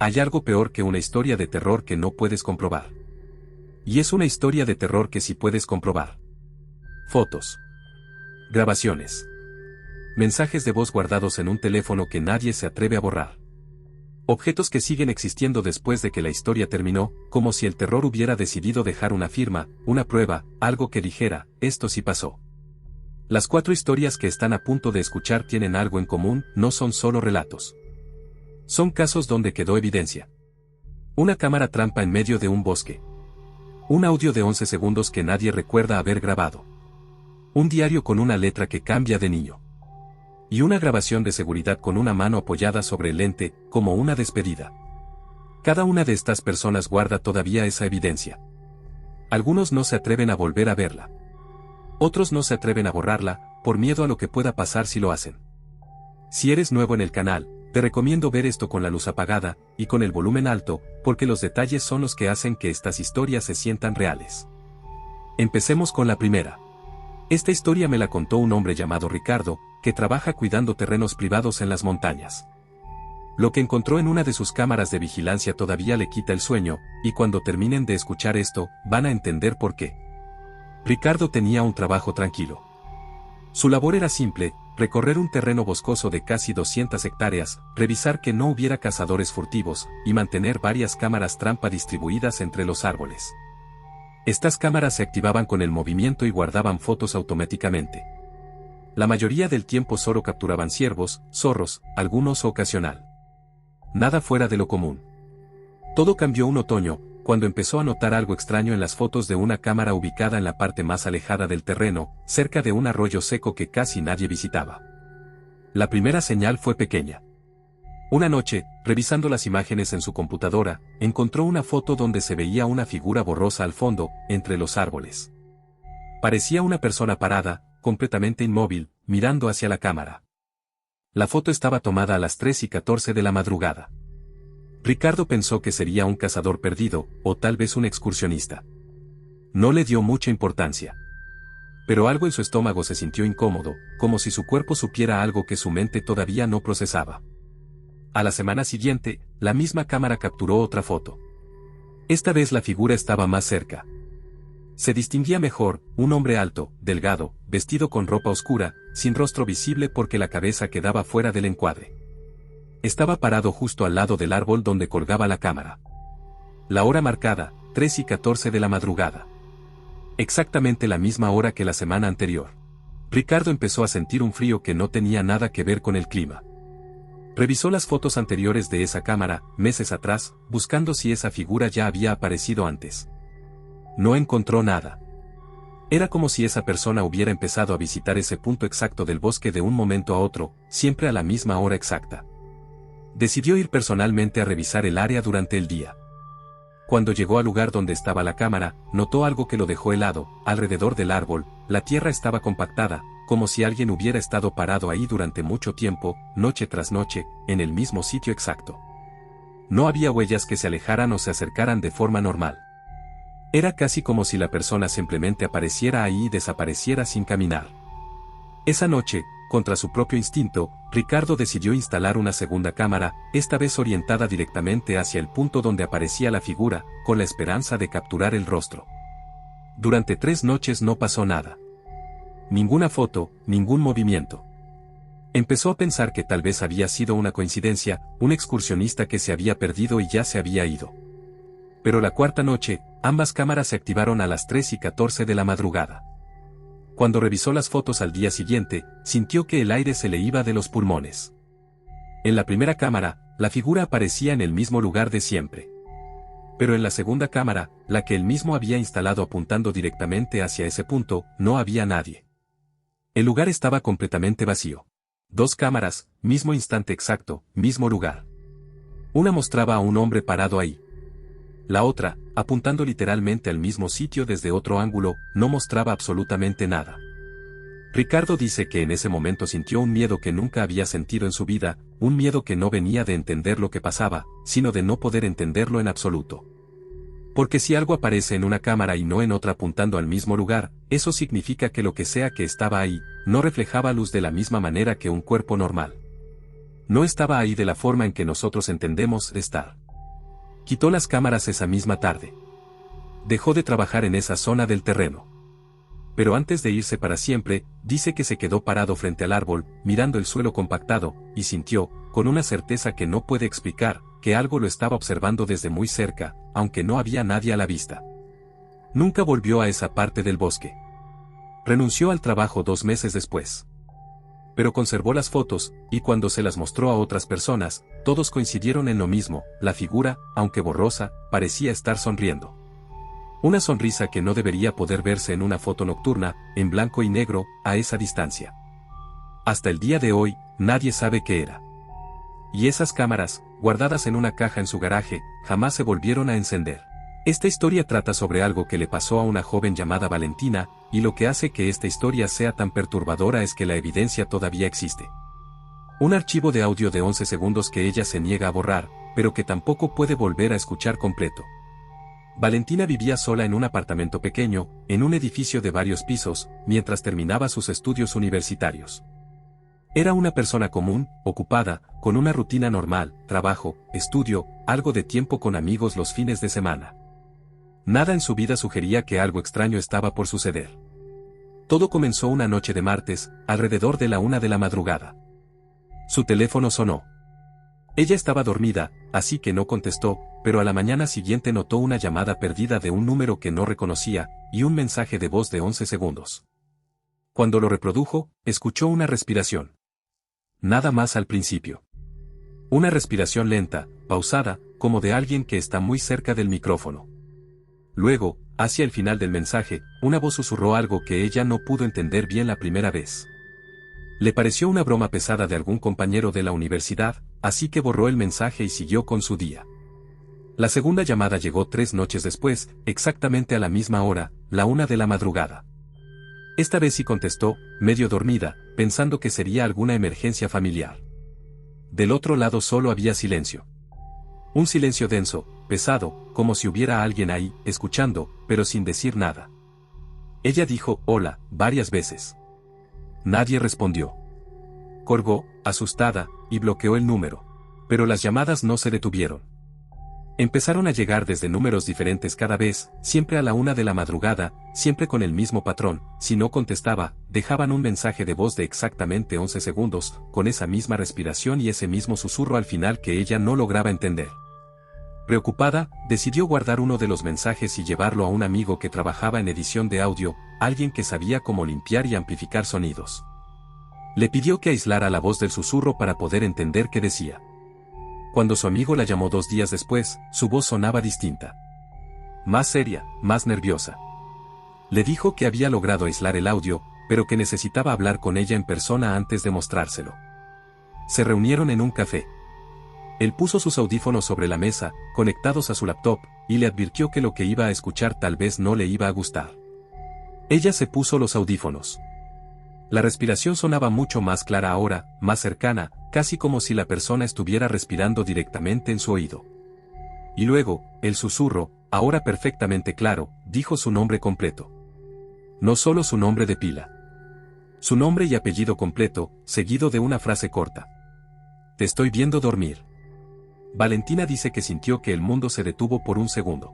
Hay algo peor que una historia de terror que no puedes comprobar. Y es una historia de terror que sí puedes comprobar. Fotos. Grabaciones. Mensajes de voz guardados en un teléfono que nadie se atreve a borrar. Objetos que siguen existiendo después de que la historia terminó, como si el terror hubiera decidido dejar una firma, una prueba, algo que dijera, esto sí pasó. Las 4 historias que están a punto de escuchar tienen algo en común, no son solo relatos. Son casos donde quedó evidencia. Una cámara trampa en medio de un bosque. Un audio de 11 segundos que nadie recuerda haber grabado. Un diario con una letra que cambia de niño. Y una grabación de seguridad con una mano apoyada sobre el lente, como una despedida. Cada una de estas personas guarda todavía esa evidencia. Algunos no se atreven a volver a verla. Otros no se atreven a borrarla, por miedo a lo que pueda pasar si lo hacen. Si eres nuevo en el canal, te recomiendo ver esto con la luz apagada, y con el volumen alto, porque los detalles son los que hacen que estas historias se sientan reales. Empecemos con la primera. Esta historia me la contó un hombre llamado Ricardo, que trabaja cuidando terrenos privados en las montañas. Lo que encontró en una de sus cámaras de vigilancia todavía le quita el sueño, y cuando terminen de escuchar esto, van a entender por qué. Ricardo tenía un trabajo tranquilo. Su labor era simple, recorrer un terreno boscoso de casi 200 hectáreas, revisar que no hubiera cazadores furtivos, y mantener varias cámaras trampa distribuidas entre los árboles. Estas cámaras se activaban con el movimiento y guardaban fotos automáticamente. La mayoría del tiempo solo capturaban ciervos, zorros, algunos ocasional. Nada fuera de lo común. Todo cambió un otoño, cuando empezó a notar algo extraño en las fotos de una cámara ubicada en la parte más alejada del terreno, cerca de un arroyo seco que casi nadie visitaba. La primera señal fue pequeña. Una noche, revisando las imágenes en su computadora, encontró una foto donde se veía una figura borrosa al fondo, entre los árboles. Parecía una persona parada, completamente inmóvil, mirando hacia la cámara. La foto estaba tomada a las 3:14 de la madrugada. Ricardo pensó que sería un cazador perdido, o tal vez un excursionista. No le dio mucha importancia. Pero algo en su estómago se sintió incómodo, como si su cuerpo supiera algo que su mente todavía no procesaba. A la semana siguiente, la misma cámara capturó otra foto. Esta vez la figura estaba más cerca. Se distinguía mejor, un hombre alto, delgado, vestido con ropa oscura, sin rostro visible porque la cabeza quedaba fuera del encuadre. Estaba parado justo al lado del árbol donde colgaba la cámara. La hora marcada, 3:14 de la madrugada. Exactamente la misma hora que la semana anterior. Ricardo empezó a sentir un frío que no tenía nada que ver con el clima. Revisó las fotos anteriores de esa cámara, meses atrás, buscando si esa figura ya había aparecido antes. No encontró nada. Era como si esa persona hubiera empezado a visitar ese punto exacto del bosque de un momento a otro, siempre a la misma hora exacta. Decidió ir personalmente a revisar el área durante el día. Cuando llegó al lugar donde estaba la cámara, notó algo que lo dejó helado. Alrededor del árbol, la tierra estaba compactada, como si alguien hubiera estado parado ahí durante mucho tiempo, noche tras noche, en el mismo sitio exacto. No había huellas que se alejaran o se acercaran de forma normal. Era casi como si la persona simplemente apareciera ahí y desapareciera sin caminar. Esa noche, contra su propio instinto, Ricardo decidió instalar una segunda cámara, esta vez orientada directamente hacia el punto donde aparecía la figura, con la esperanza de capturar el rostro. Durante 3 noches no pasó nada. Ninguna foto, ningún movimiento. Empezó a pensar que tal vez había sido una coincidencia, un excursionista que se había perdido y ya se había ido. Pero la cuarta noche, ambas cámaras se activaron a las 3:14 de la madrugada. Cuando revisó las fotos al día siguiente, sintió que el aire se le iba de los pulmones. En la primera cámara, la figura aparecía en el mismo lugar de siempre. Pero en la segunda cámara, la que él mismo había instalado apuntando directamente hacia ese punto, no había nadie. El lugar estaba completamente vacío. 2 cámaras, mismo instante exacto, mismo lugar. Una mostraba a un hombre parado ahí. La otra, apuntando literalmente al mismo sitio desde otro ángulo, no mostraba absolutamente nada. Ricardo dice que en ese momento sintió un miedo que nunca había sentido en su vida, un miedo que no venía de entender lo que pasaba, sino de no poder entenderlo en absoluto. Porque si algo aparece en una cámara y no en otra apuntando al mismo lugar, eso significa que lo que sea que estaba ahí, no reflejaba luz de la misma manera que un cuerpo normal. No estaba ahí de la forma en que nosotros entendemos estar. Quitó las cámaras esa misma tarde. Dejó de trabajar en esa zona del terreno. Pero antes de irse para siempre, dice que se quedó parado frente al árbol, mirando el suelo compactado, y sintió, con una certeza que no puede explicar, que algo lo estaba observando desde muy cerca, aunque no había nadie a la vista. Nunca volvió a esa parte del bosque. Renunció al trabajo 2 meses después. Pero conservó las fotos, y cuando se las mostró a otras personas, todos coincidieron en lo mismo: la figura, aunque borrosa, parecía estar sonriendo. Una sonrisa que no debería poder verse en una foto nocturna, en blanco y negro, a esa distancia. Hasta el día de hoy, nadie sabe qué era. Y esas cámaras, guardadas en una caja en su garaje, jamás se volvieron a encender. Esta historia trata sobre algo que le pasó a una joven llamada Valentina, y lo que hace que esta historia sea tan perturbadora es que la evidencia todavía existe. Un archivo de audio de 11 segundos que ella se niega a borrar, pero que tampoco puede volver a escuchar completo. Valentina vivía sola en un apartamento pequeño, en un edificio de varios pisos, mientras terminaba sus estudios universitarios. Era una persona común, ocupada, con una rutina normal: trabajo, estudio, algo de tiempo con amigos los fines de semana. Nada en su vida sugería que algo extraño estaba por suceder. Todo comenzó una noche de martes, alrededor de la 1 de la madrugada. Su teléfono sonó. Ella estaba dormida, así que no contestó, pero a la mañana siguiente notó una llamada perdida de un número que no reconocía, y un mensaje de voz de 11 segundos. Cuando lo reprodujo, escuchó una respiración. Nada más al principio. Una respiración lenta, pausada, como de alguien que está muy cerca del micrófono. Luego, hacia el final del mensaje, una voz susurró algo que ella no pudo entender bien la primera vez. Le pareció una broma pesada de algún compañero de la universidad, así que borró el mensaje y siguió con su día. La segunda llamada llegó 3 noches después, exactamente a la misma hora, la 1 de la madrugada. Esta vez sí contestó, medio dormida, pensando que sería alguna emergencia familiar. Del otro lado solo había silencio. Un silencio denso, pesado, como si hubiera alguien ahí, escuchando, pero sin decir nada. Ella dijo «hola» varias veces. Nadie respondió. Colgó, asustada, y bloqueó el número. Pero las llamadas no se detuvieron. Empezaron a llegar desde números diferentes cada vez, siempre a la 1 de la madrugada, siempre con el mismo patrón. Si no contestaba, dejaban un mensaje de voz de exactamente 11 segundos, con esa misma respiración y ese mismo susurro al final que ella no lograba entender. Preocupada, decidió guardar uno de los mensajes y llevarlo a un amigo que trabajaba en edición de audio, alguien que sabía cómo limpiar y amplificar sonidos. Le pidió que aislara la voz del susurro para poder entender qué decía. Cuando su amigo la llamó 2 días después, su voz sonaba distinta. Más seria, más nerviosa. Le dijo que había logrado aislar el audio, pero que necesitaba hablar con ella en persona antes de mostrárselo. Se reunieron en un café. Él puso sus audífonos sobre la mesa, conectados a su laptop, y le advirtió que lo que iba a escuchar tal vez no le iba a gustar. Ella se puso los audífonos. La respiración sonaba mucho más clara ahora, más cercana, casi como si la persona estuviera respirando directamente en su oído. Y luego, el susurro, ahora perfectamente claro, dijo su nombre completo. No solo su nombre de pila. Su nombre y apellido completo, seguido de una frase corta. Te estoy viendo dormir. Valentina dice que sintió que el mundo se detuvo por un segundo.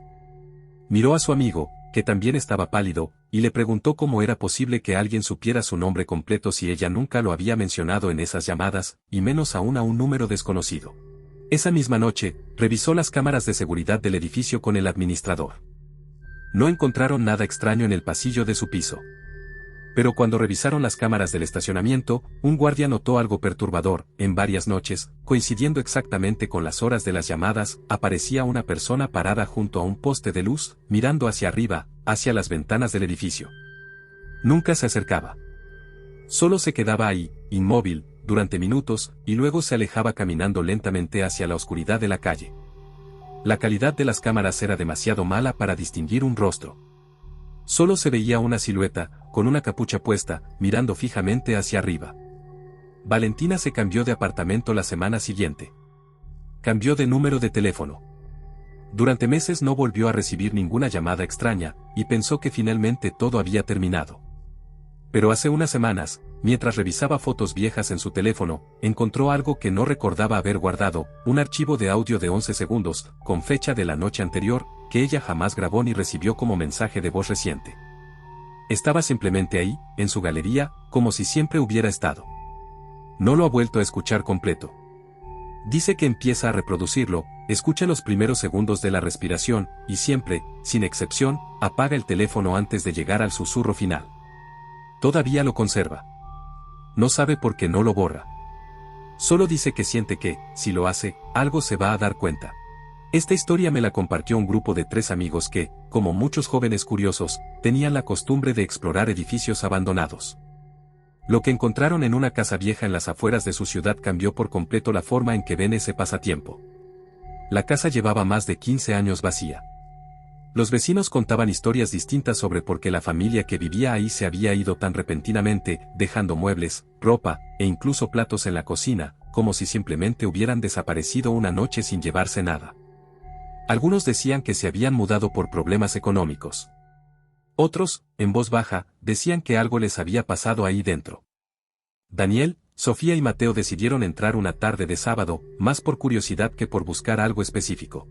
Miró a su amigo, que también estaba pálido, y le preguntó cómo era posible que alguien supiera su nombre completo si ella nunca lo había mencionado en esas llamadas, y menos aún a un número desconocido. Esa misma noche, revisó las cámaras de seguridad del edificio con el administrador. No encontraron nada extraño en el pasillo de su piso. Pero cuando revisaron las cámaras del estacionamiento, un guardia notó algo perturbador. En varias noches, coincidiendo exactamente con las horas de las llamadas, aparecía una persona parada junto a un poste de luz, mirando hacia arriba, hacia las ventanas del edificio. Nunca se acercaba. Solo se quedaba ahí, inmóvil, durante minutos, y luego se alejaba caminando lentamente hacia la oscuridad de la calle. La calidad de las cámaras era demasiado mala para distinguir un rostro. Solo se veía una silueta, con una capucha puesta, mirando fijamente hacia arriba. Valentina se cambió de apartamento la semana siguiente. Cambió de número de teléfono. Durante meses no volvió a recibir ninguna llamada extraña, y pensó que finalmente todo había terminado. Pero hace unas semanas, mientras revisaba fotos viejas en su teléfono, encontró algo que no recordaba haber guardado, un archivo de audio de 11 segundos, con fecha de la noche anterior, que ella jamás grabó ni recibió como mensaje de voz reciente. Estaba simplemente ahí, en su galería, como si siempre hubiera estado. No lo ha vuelto a escuchar completo. Dice que empieza a reproducirlo, escucha los primeros segundos de la respiración, y siempre, sin excepción, apaga el teléfono antes de llegar al susurro final. Todavía lo conserva. No sabe por qué no lo borra. Solo dice que siente que, si lo hace, algo se va a dar cuenta. Esta historia me la compartió un grupo de 3 amigos que, como muchos jóvenes curiosos, tenían la costumbre de explorar edificios abandonados. Lo que encontraron en una casa vieja en las afueras de su ciudad cambió por completo la forma en que ven ese pasatiempo. La casa llevaba más de 15 años vacía. Los vecinos contaban historias distintas sobre por qué la familia que vivía ahí se había ido tan repentinamente, dejando muebles, ropa, e incluso platos en la cocina, como si simplemente hubieran desaparecido una noche sin llevarse nada. Algunos decían que se habían mudado por problemas económicos. Otros, en voz baja, decían que algo les había pasado ahí dentro. Daniel, Sofía y Mateo decidieron entrar una tarde de sábado, más por curiosidad que por buscar algo específico.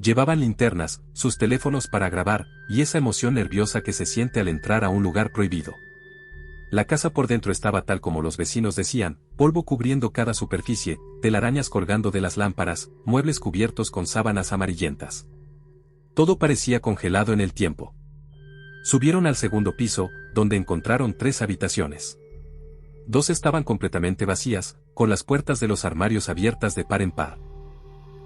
Llevaban linternas, sus teléfonos para grabar, y esa emoción nerviosa que se siente al entrar a un lugar prohibido. La casa por dentro estaba tal como los vecinos decían, polvo cubriendo cada superficie, telarañas colgando de las lámparas, muebles cubiertos con sábanas amarillentas. Todo parecía congelado en el tiempo. Subieron al segundo piso, donde encontraron 3 habitaciones. 2 estaban completamente vacías, con las puertas de los armarios abiertas de par en par.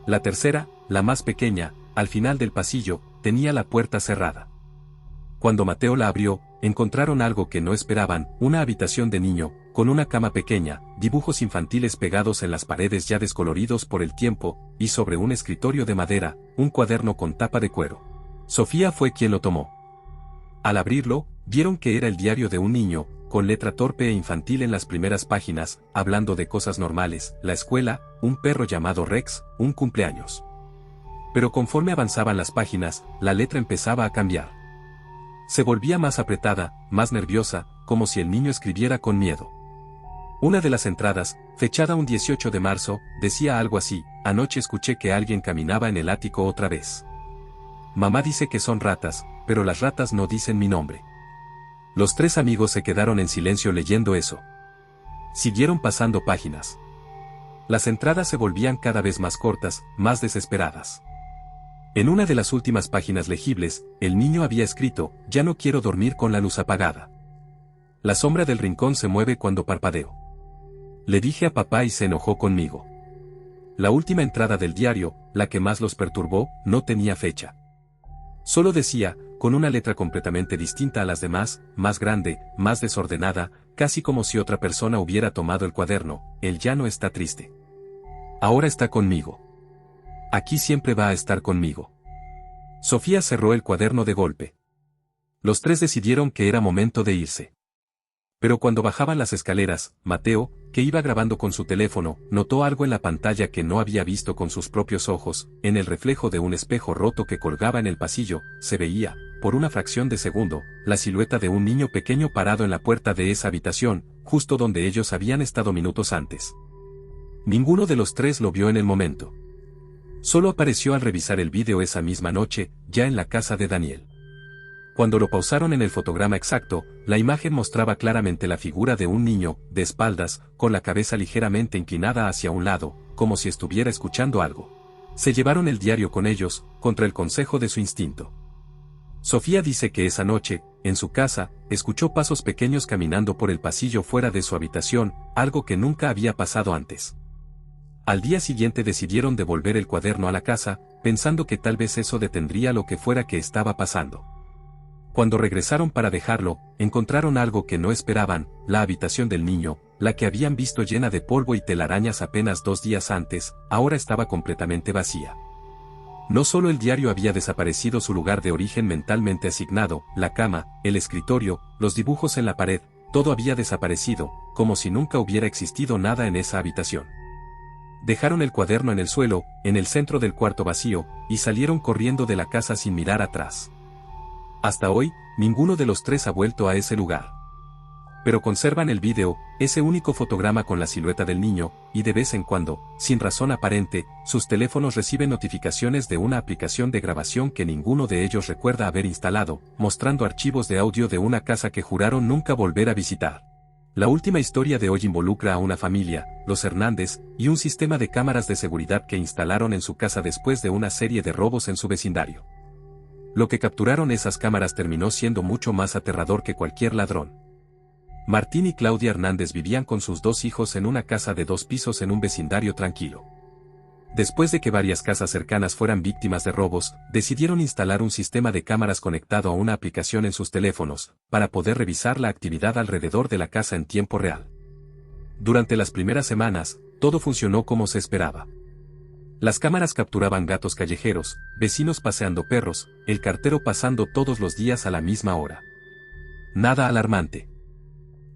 La tercera, la más pequeña, al final del pasillo, tenía la puerta cerrada. Cuando Mateo la abrió, encontraron algo que no esperaban, una habitación de niño, con una cama pequeña, dibujos infantiles pegados en las paredes ya descoloridos por el tiempo, y sobre un escritorio de madera, un cuaderno con tapa de cuero. Sofía fue quien lo tomó. Al abrirlo, vieron que era el diario de un niño, con letra torpe e infantil en las primeras páginas, hablando de cosas normales, la escuela, un perro llamado Rex, un cumpleaños. Pero conforme avanzaban las páginas, la letra empezaba a cambiar. Se volvía más apretada, más nerviosa, como si el niño escribiera con miedo. Una de las entradas, fechada un 18 de marzo, decía algo así: anoche escuché que alguien caminaba en el ático otra vez. Mamá dice que son ratas, pero las ratas no dicen mi nombre. Los 3 amigos se quedaron en silencio leyendo eso. Siguieron pasando páginas. Las entradas se volvían cada vez más cortas, más desesperadas. En una de las últimas páginas legibles, el niño había escrito: ya no quiero dormir con la luz apagada. La sombra del rincón se mueve cuando parpadeo. Le dije a papá y se enojó conmigo. La última entrada del diario, la que más los perturbó, no tenía fecha. Solo decía, con una letra completamente distinta a las demás, más grande, más desordenada, casi como si otra persona hubiera tomado el cuaderno: él ya no está triste. Ahora está conmigo. Aquí siempre va a estar conmigo. Sofía cerró el cuaderno de golpe. Los 3 decidieron que era momento de irse. Pero cuando bajaban las escaleras, Mateo, que iba grabando con su teléfono, notó algo en la pantalla que no había visto con sus propios ojos. En el reflejo de un espejo roto que colgaba en el pasillo, se veía, por una fracción de segundo, la silueta de un niño pequeño parado en la puerta de esa habitación, justo donde ellos habían estado minutos antes. Ninguno de los 3 lo vio en el momento. Solo apareció al revisar el vídeo esa misma noche, ya en la casa de Daniel. Cuando lo pausaron en el fotograma exacto, la imagen mostraba claramente la figura de un niño, de espaldas, con la cabeza ligeramente inclinada hacia un lado, como si estuviera escuchando algo. Se llevaron el diario con ellos, contra el consejo de su instinto. Sofía dice que esa noche, en su casa, escuchó pasos pequeños caminando por el pasillo fuera de su habitación, algo que nunca había pasado antes. Al día siguiente decidieron devolver el cuaderno a la casa, pensando que tal vez eso detendría lo que fuera que estaba pasando. Cuando regresaron para dejarlo, encontraron algo que no esperaban: la habitación del niño, la que habían visto llena de polvo y telarañas apenas 2 días antes, ahora estaba completamente vacía. No solo el diario había desaparecido su lugar de origen mentalmente asignado, la cama, el escritorio, los dibujos en la pared, todo había desaparecido, como si nunca hubiera existido nada en esa habitación. Dejaron el cuaderno en el suelo, en el centro del cuarto vacío, y salieron corriendo de la casa sin mirar atrás. Hasta hoy, ninguno de los 3 ha vuelto a ese lugar. Pero conservan el vídeo, ese único fotograma con la silueta del niño, y de vez en cuando, sin razón aparente, sus teléfonos reciben notificaciones de una aplicación de grabación que ninguno de ellos recuerda haber instalado, mostrando archivos de audio de una casa que juraron nunca volver a visitar. La última historia de hoy involucra a una familia, los Hernández, y un sistema de cámaras de seguridad que instalaron en su casa después de una serie de robos en su vecindario. Lo que capturaron esas cámaras terminó siendo mucho más aterrador que cualquier ladrón. Martín y Claudia Hernández vivían con sus 2 hijos en una casa de 2 pisos en un vecindario tranquilo. Después de que varias casas cercanas fueran víctimas de robos, decidieron instalar un sistema de cámaras conectado a una aplicación en sus teléfonos, para poder revisar la actividad alrededor de la casa en tiempo real. Durante las primeras semanas, todo funcionó como se esperaba. Las cámaras capturaban gatos callejeros, vecinos paseando perros, el cartero pasando todos los días a la misma hora. Nada alarmante.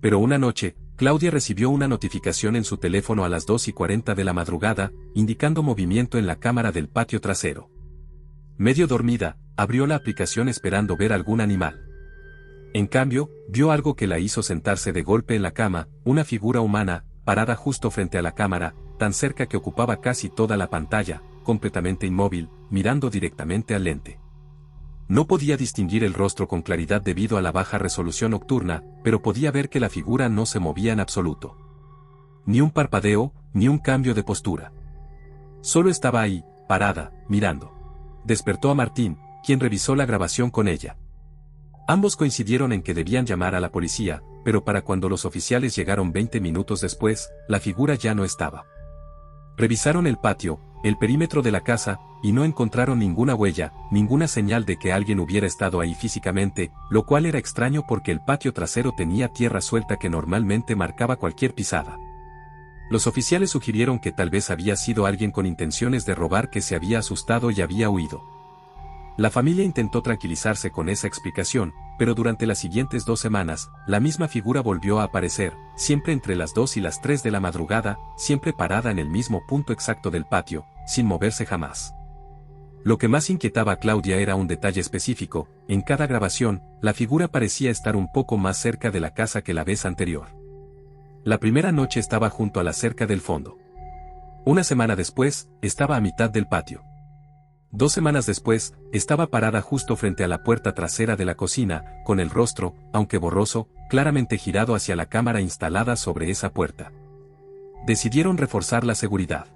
Pero una noche, Claudia recibió una notificación en su teléfono a las 2:40 de la madrugada, indicando movimiento en la cámara del patio trasero. Medio dormida, abrió la aplicación esperando ver algún animal. En cambio, vio algo que la hizo sentarse de golpe en la cama, una figura humana, parada justo frente a la cámara, tan cerca que ocupaba casi toda la pantalla, completamente inmóvil, mirando directamente al lente. No podía distinguir el rostro con claridad debido a la baja resolución nocturna, pero podía ver que la figura no se movía en absoluto. Ni un parpadeo, ni un cambio de postura. Solo estaba ahí, parada, mirando. Despertó a Martín, quien revisó la grabación con ella. Ambos coincidieron en que debían llamar a la policía, pero para cuando los oficiales llegaron 20 minutos después, la figura ya no estaba. Revisaron el patio, el perímetro de la casa, y no encontraron ninguna huella, ninguna señal de que alguien hubiera estado ahí físicamente, lo cual era extraño porque el patio trasero tenía tierra suelta que normalmente marcaba cualquier pisada. Los oficiales sugirieron que tal vez había sido alguien con intenciones de robar que se había asustado y había huido. La familia intentó tranquilizarse con esa explicación, pero durante las siguientes 2 semanas, la misma figura volvió a aparecer, siempre entre las 2 y las 3 de la madrugada, siempre parada en el mismo punto exacto del patio, sin moverse jamás. Lo que más inquietaba a Claudia era un detalle específico: en cada grabación, la figura parecía estar un poco más cerca de la casa que la vez anterior. La primera noche estaba junto a la cerca del fondo. Una semana después, estaba a mitad del patio. 2 semanas después, estaba parada justo frente a la puerta trasera de la cocina, con el rostro, aunque borroso, claramente girado hacia la cámara instalada sobre esa puerta. Decidieron reforzar la seguridad.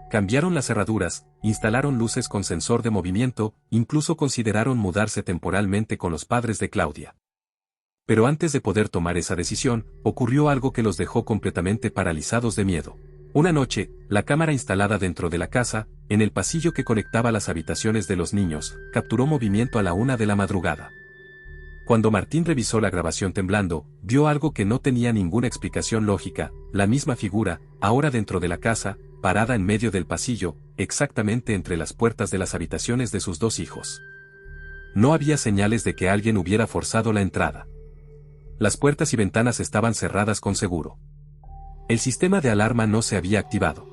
Cambiaron las cerraduras, instalaron luces con sensor de movimiento, incluso consideraron mudarse temporalmente con los padres de Claudia. Pero antes de poder tomar esa decisión, ocurrió algo que los dejó completamente paralizados de miedo. Una noche, la cámara instalada dentro de la casa, en el pasillo que conectaba las habitaciones de los niños, capturó movimiento a la 1 de la madrugada. Cuando Martín revisó la grabación temblando, vio algo que no tenía ninguna explicación lógica: la misma figura, ahora dentro de la casa, parada en medio del pasillo, exactamente entre las puertas de las habitaciones de sus 2 hijos. No había señales de que alguien hubiera forzado la entrada. Las puertas y ventanas estaban cerradas con seguro. El sistema de alarma no se había activado.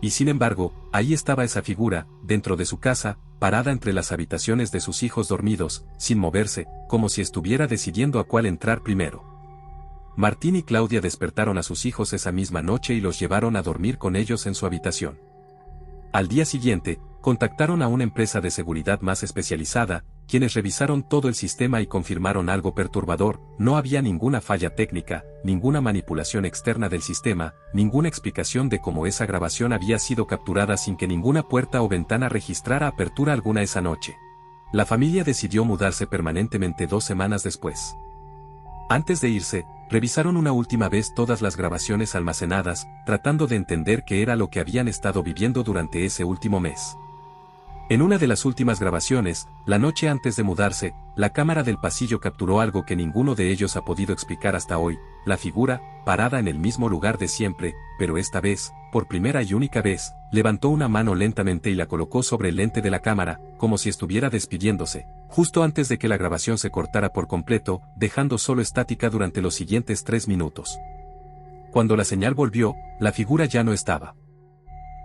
Y sin embargo, ahí estaba esa figura, dentro de su casa, parada entre las habitaciones de sus hijos dormidos, sin moverse, como si estuviera decidiendo a cuál entrar primero. Martín y Claudia despertaron a sus hijos esa misma noche y los llevaron a dormir con ellos en su habitación. Al día siguiente, contactaron a una empresa de seguridad más especializada, quienes revisaron todo el sistema y confirmaron algo perturbador: no había ninguna falla técnica, ninguna manipulación externa del sistema, ninguna explicación de cómo esa grabación había sido capturada sin que ninguna puerta o ventana registrara apertura alguna esa noche. La familia decidió mudarse permanentemente 2 semanas después. Antes de irse, revisaron una última vez todas las grabaciones almacenadas, tratando de entender qué era lo que habían estado viviendo durante ese último mes. En una de las últimas grabaciones, la noche antes de mudarse, la cámara del pasillo capturó algo que ninguno de ellos ha podido explicar hasta hoy: la figura, parada en el mismo lugar de siempre, pero esta vez, por primera y única vez, levantó una mano lentamente y la colocó sobre el lente de la cámara, como si estuviera despidiéndose, justo antes de que la grabación se cortara por completo, dejando solo estática durante los siguientes 3 minutos. Cuando la señal volvió, la figura ya no estaba.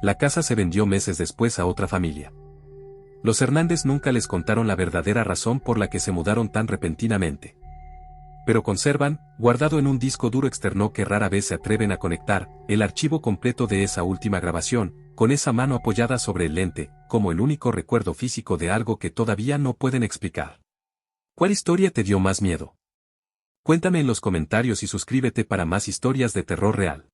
La casa se vendió meses después a otra familia. Los Hernández nunca les contaron la verdadera razón por la que se mudaron tan repentinamente. pero conservan, guardado en un disco duro externo que rara vez se atreven a conectar, el archivo completo de esa última grabación, con esa mano apoyada sobre el lente, como el único recuerdo físico de algo que todavía no pueden explicar. ¿Cuál historia te dio más miedo? Cuéntame en los comentarios y suscríbete para más historias de terror real.